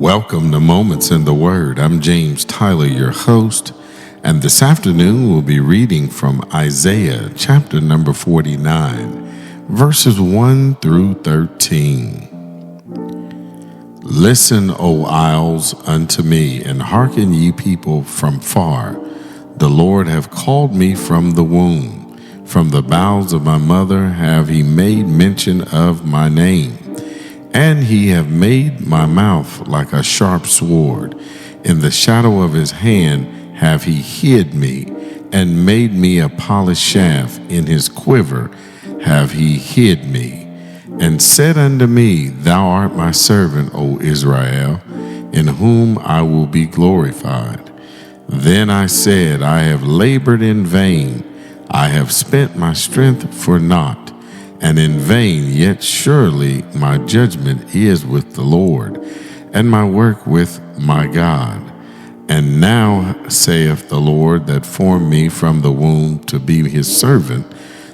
Welcome to Moments in the Word. I'm James Tyler, your host, and this afternoon we'll be reading from Isaiah chapter number 49, verses 1 through 13. Listen, O isles, unto me, and hearken, ye people from far. The Lord have called me from the womb. From the bowels of my mother have he made mention of my name. And he have made my mouth like a sharp sword. In the shadow of his hand have he hid me, and made me a polished shaft. In his quiver have he hid me, and said unto me, Thou art my servant, O Israel, in whom I will be glorified. Then I said, I have labored in vain. I have spent my strength for naught. And in vain, yet surely my judgment is with the Lord, and my work with my God. And now saith the Lord that formed me from the womb to be his servant,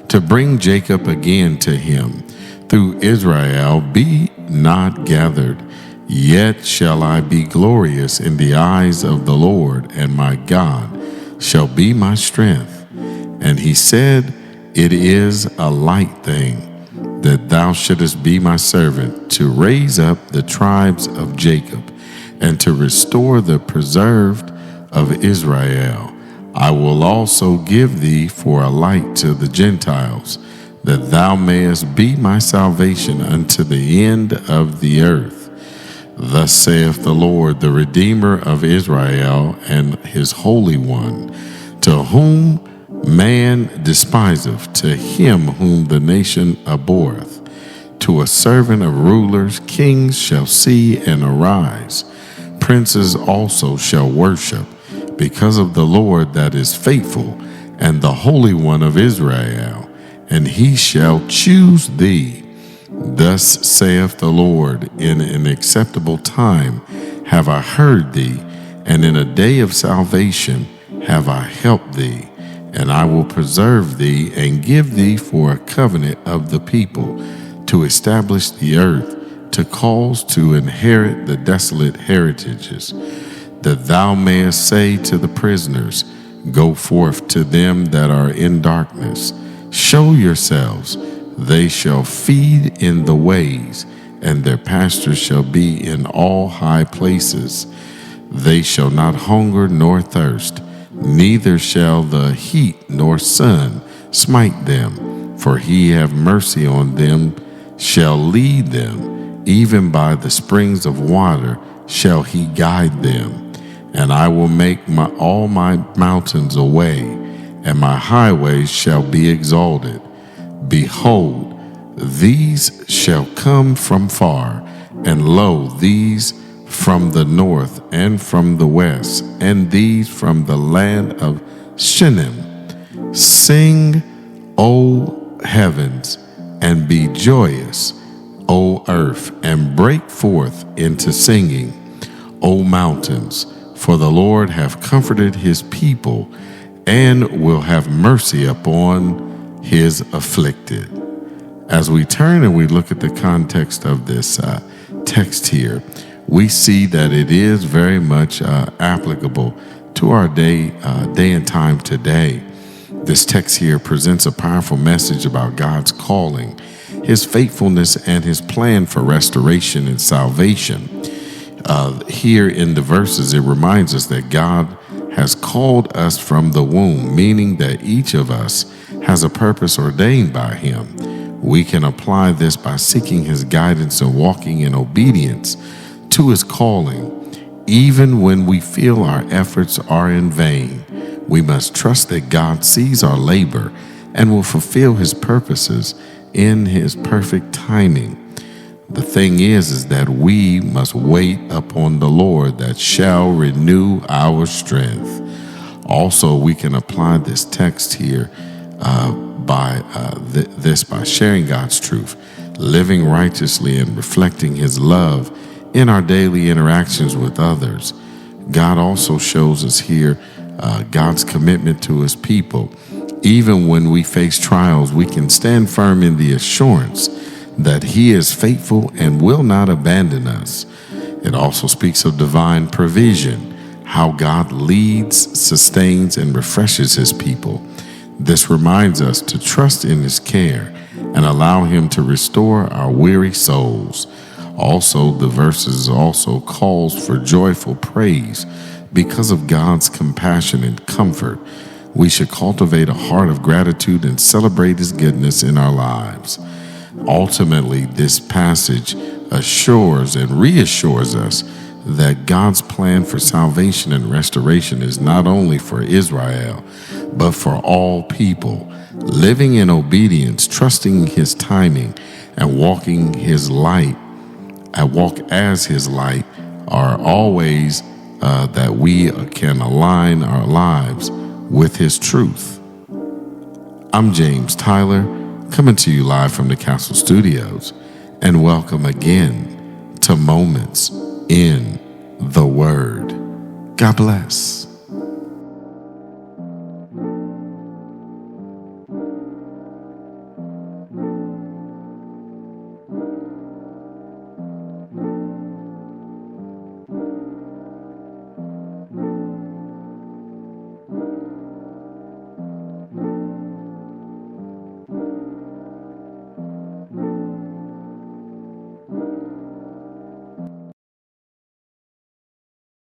to bring Jacob again to him. Through Israel be not gathered, yet shall I be glorious in the eyes of the Lord, and my God shall be my strength. And he said, It is a light thing that thou shouldest be my servant, to raise up the tribes of Jacob, and to restore the preserved of Israel. I will also give thee for a light to the Gentiles, that thou mayest be my salvation unto the end of the earth. Thus saith the Lord, the Redeemer of Israel, and his Holy One, to whom man despiseth, to him whom the nation abhorreth. To a servant of rulers, kings shall see and arise. Princes also shall worship, because of the Lord that is faithful, and the Holy One of Israel, and he shall choose thee. Thus saith the Lord, in an acceptable time have I heard thee, and in a day of salvation have I helped thee. And I will preserve thee, and give thee for a covenant of the people, to establish the earth, to cause to inherit the desolate heritages, that thou mayest say to the prisoners, Go forth to them that are in darkness, show yourselves. They shall feed in the ways, and their pastures shall be in all high places. They shall not hunger nor thirst, neither shall the heat nor sun smite them, for he have mercy on them, shall lead them, even by the springs of water shall he guide them. And I will make all my mountains a way, and my highways shall be exalted. Behold, these shall come from far, and lo, these from the north and from the west, and these from the land of Shinim. Sing, O heavens, and be joyous, O earth, and break forth into singing, O mountains, for the Lord hath comforted his people, and will have mercy upon his afflicted. As we turn and we look at the context of this text here, we see that it is very much applicable to our day and time today. This text here presents a powerful message about God's calling, his faithfulness, and his plan for restoration and salvation. Here in the verses, it reminds us that God has called us from the womb, meaning that each of us has a purpose ordained by him. We can apply this by seeking his guidance and walking in obedience to his calling. Even when we feel our efforts are in vain, we must trust that God sees our labor and will fulfill his purposes in his perfect timing. The thing is that we must wait upon the Lord, that shall renew our strength. Also, we can apply this text here by sharing God's truth, living righteously, and reflecting his love in our daily interactions with others. God also shows us here God's commitment to his people. Even when we face trials, we can stand firm in the assurance that he is faithful and will not abandon us. It also speaks of divine provision, how God leads, sustains, and refreshes his people. This reminds us to trust in his care and allow him to restore our weary souls. Also, the verses also calls for joyful praise because of God's compassion and comfort. We should cultivate a heart of gratitude and celebrate his goodness in our lives. Ultimately, this passage assures and reassures us that God's plan for salvation and restoration is not only for Israel, but for all people. Living in obedience, trusting his timing, and walking his light, walk as his light, are always that we can align our lives with his truth. I'm James Tyler, coming to you live from the Castle Studios, and welcome again to Moments in the Word. God bless.